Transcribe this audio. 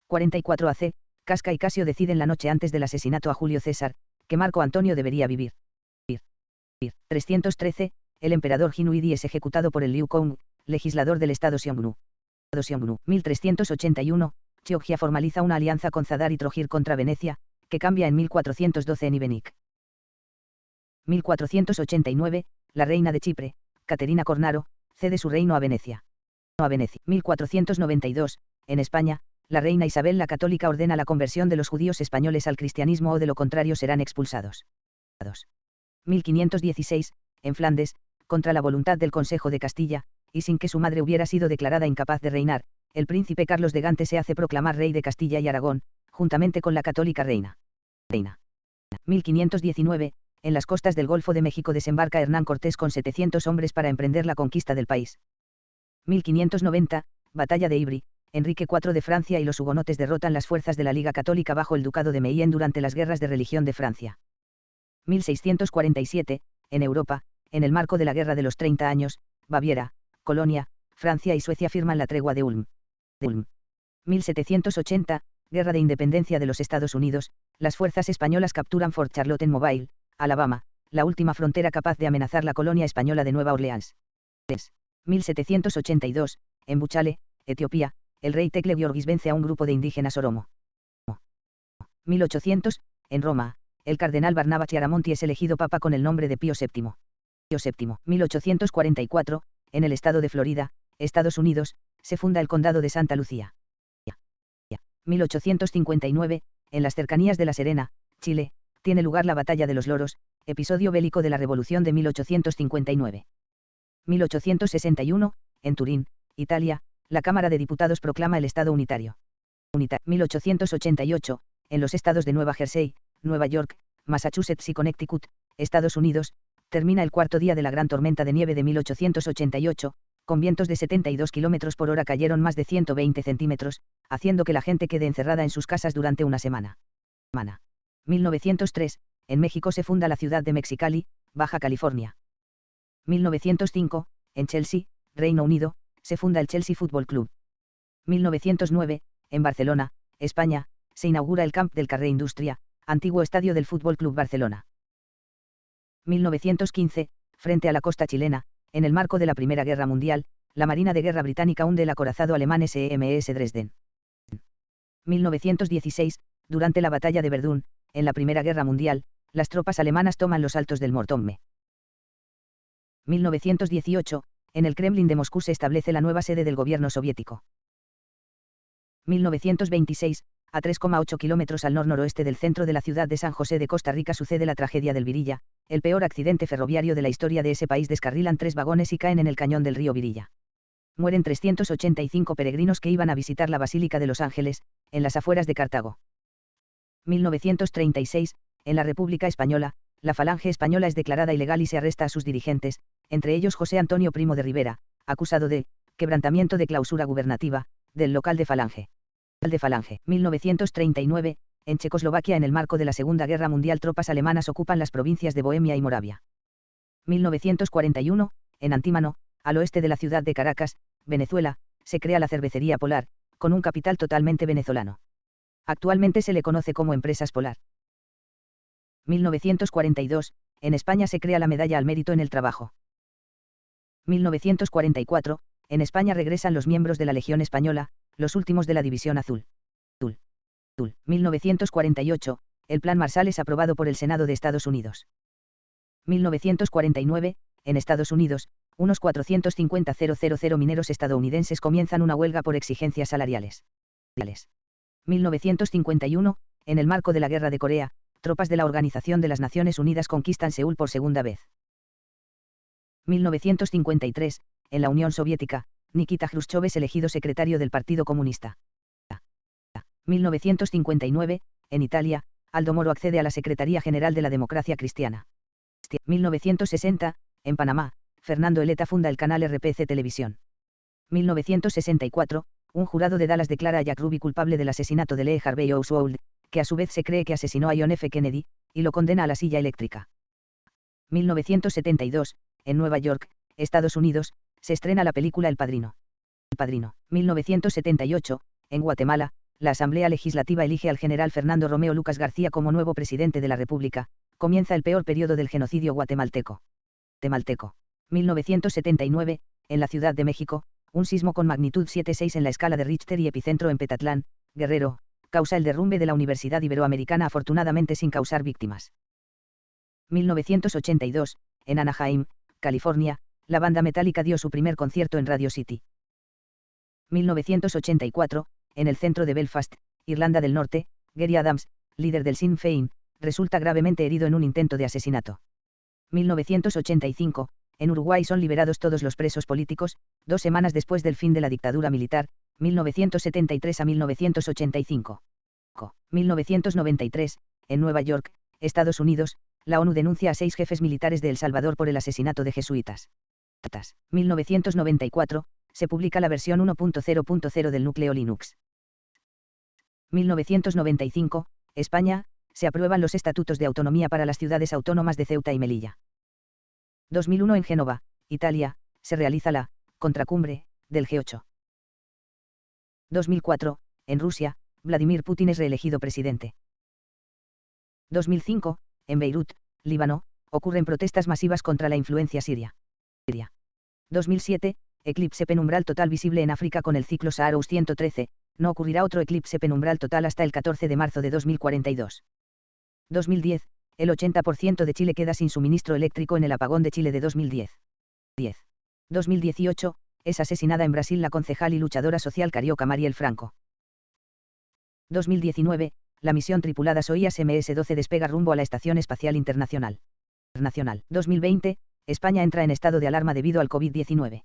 44 AC, Casca y Casio deciden la noche antes del asesinato a Julio César, que Marco Antonio debería vivir. 313, el emperador Hinuidi es ejecutado por el Liu Kong, legislador del estado Xiongnu. 1381, Georgia formaliza una alianza con Zadar y Trojir contra Venecia, que cambia en 1412 en Ibenik. 1489, la reina de Chipre, Caterina Cornaro, cede su reino a Venecia. 1492, en España, la reina Isabel la Católica ordena la conversión de los judíos españoles al cristianismo o de lo contrario serán expulsados. 1516, en Flandes, contra la voluntad del Consejo de Castilla, y sin que su madre hubiera sido declarada incapaz de reinar, el príncipe Carlos de Gante se hace proclamar rey de Castilla y Aragón, juntamente con la católica reina. 1519, en las costas del Golfo de México desembarca Hernán Cortés con 700 hombres para emprender la conquista del país. 1590, Batalla de Ivry, Enrique IV de Francia y los hugonotes derrotan las fuerzas de la Liga Católica bajo el Ducado de Mayenne durante las guerras de religión de Francia. 1647, en Europa, en el marco de la Guerra de los 30 años, Baviera, Colonia, Francia y Suecia firman la tregua de Ulm. 1780, Guerra de Independencia de los Estados Unidos, las fuerzas españolas capturan Fort Charlotte en Mobile, Alabama, la última frontera capaz de amenazar la colonia española de Nueva Orleans. 1782, en Buchale, Etiopía, el rey Tecle Giorgis vence a un grupo de indígenas oromo. 1800, en Roma, el cardenal Barnaba Chiaramonti es elegido papa con el nombre de Pío VII. 1844, en el estado de Florida, Estados Unidos, se funda el condado de Santa Lucía. 1859, en las cercanías de La Serena, Chile, tiene lugar la Batalla de los Loros, episodio bélico de la Revolución de 1859. 1861, en Turín, Italia, la Cámara de Diputados proclama el Estado unitario. 1888, en los estados de Nueva Jersey, Nueva York, Massachusetts y Connecticut, Estados Unidos, termina el cuarto día de la gran tormenta de nieve de 1888, con vientos de 72 km por hora cayeron más de 120 centímetros, haciendo que la gente quede encerrada en sus casas durante una semana. 1903, en México se funda la ciudad de Mexicali, Baja California. 1905, en Chelsea, Reino Unido, se funda el Chelsea Football Club. 1909, en Barcelona, España, se inaugura el Camp del Carrer Industria, antiguo estadio del Fútbol Club Barcelona. 1915, frente a la costa chilena, en el marco de la Primera Guerra Mundial, la Marina de Guerra británica hunde el acorazado alemán SMS Dresden. 1916, durante la Batalla de Verdún, en la Primera Guerra Mundial, las tropas alemanas toman los altos del Mortomme. 1918, en el Kremlin de Moscú se establece la nueva sede del gobierno soviético. 1926, a 3,8 kilómetros al nor-noroeste del centro de la ciudad de San José de Costa Rica sucede la tragedia del Virilla, el peor accidente ferroviario de la historia de ese país. Descarrilan 3 vagones y caen en el cañón del río Virilla. Mueren 385 peregrinos que iban a visitar la Basílica de los Ángeles, en las afueras de Cartago. 1936, en la República Española, la Falange Española es declarada ilegal y se arresta a sus dirigentes, entre ellos José Antonio Primo de Rivera, acusado de quebrantamiento de clausura gubernativa, del local de Falange. 1939, en Checoslovaquia en el marco de la Segunda Guerra Mundial tropas alemanas ocupan las provincias de Bohemia y Moravia. 1941, en Antímano, al oeste de la ciudad de Caracas, Venezuela, se crea la cervecería Polar, con un capital totalmente venezolano. Actualmente se le conoce como Empresas Polar. 1942, en España se crea la Medalla al Mérito en el Trabajo. 1944, en España regresan los miembros de la Legión Española, los últimos de la División Azul. 1948, el Plan Marshall es aprobado por el Senado de Estados Unidos. 1949, en Estados Unidos, unos 450.000 mineros estadounidenses comienzan una huelga por exigencias salariales. 1951, en el marco de la Guerra de Corea, tropas de la Organización de las Naciones Unidas conquistan Seúl por segunda vez. 1953, en la Unión Soviética, Nikita Jrushchov es elegido secretario del Partido Comunista. 1959, en Italia, Aldo Moro accede a la Secretaría General de la Democracia Cristiana. 1960, en Panamá, Fernando Eleta funda el canal RPC Televisión. 1964, un jurado de Dallas declara a Jack Ruby culpable del asesinato de Lee Harvey Oswald, que a su vez se cree que asesinó a John F. Kennedy, y lo condena a la silla eléctrica. 1972, en Nueva York, Estados Unidos, se estrena la película El Padrino. 1978, en Guatemala, la Asamblea Legislativa elige al general Fernando Romeo Lucas García como nuevo presidente de la República. Comienza el peor periodo del genocidio guatemalteco. 1979, en la Ciudad de México, un sismo con magnitud 7,6 en la escala de Richter y epicentro en Petatlán, Guerrero, causa el derrumbe de la Universidad Iberoamericana, afortunadamente sin causar víctimas. 1982, en Anaheim, California, la banda Metallica dio su primer concierto en Radio City. 1984, en el centro de Belfast, Irlanda del Norte, Gary Adams, líder del Sinn Féin, resulta gravemente herido en un intento de asesinato. 1985, en Uruguay son liberados todos los presos políticos, 2 semanas después del fin de la dictadura militar, 1973 a 1985. 1993, en Nueva York, Estados Unidos, la ONU denuncia a 6 jefes militares de El Salvador por el asesinato de jesuitas. 1994, se publica la versión 1.0.0 del núcleo Linux. 1995, España, se aprueban los estatutos de autonomía para las ciudades autónomas de Ceuta y Melilla. 2001 en Génova, Italia, se realiza la contracumbre del G8. 2004, en Rusia, Vladimir Putin es reelegido presidente. 2005, en Beirut, Líbano, ocurren protestas masivas contra la influencia siria. 2007, eclipse penumbral total visible en África con el ciclo Saharouz 113, no ocurrirá otro eclipse penumbral total hasta el 14 de marzo de 2042. 2010, el 80% de Chile queda sin suministro eléctrico en el apagón de Chile de 2010. 2018, es asesinada en Brasil la concejal y luchadora social carioca Mariel Franco. 2019, la misión tripulada Soyuz MS-12 despega rumbo a la Estación Espacial Internacional. 2020, España entra en estado de alarma debido al COVID-19.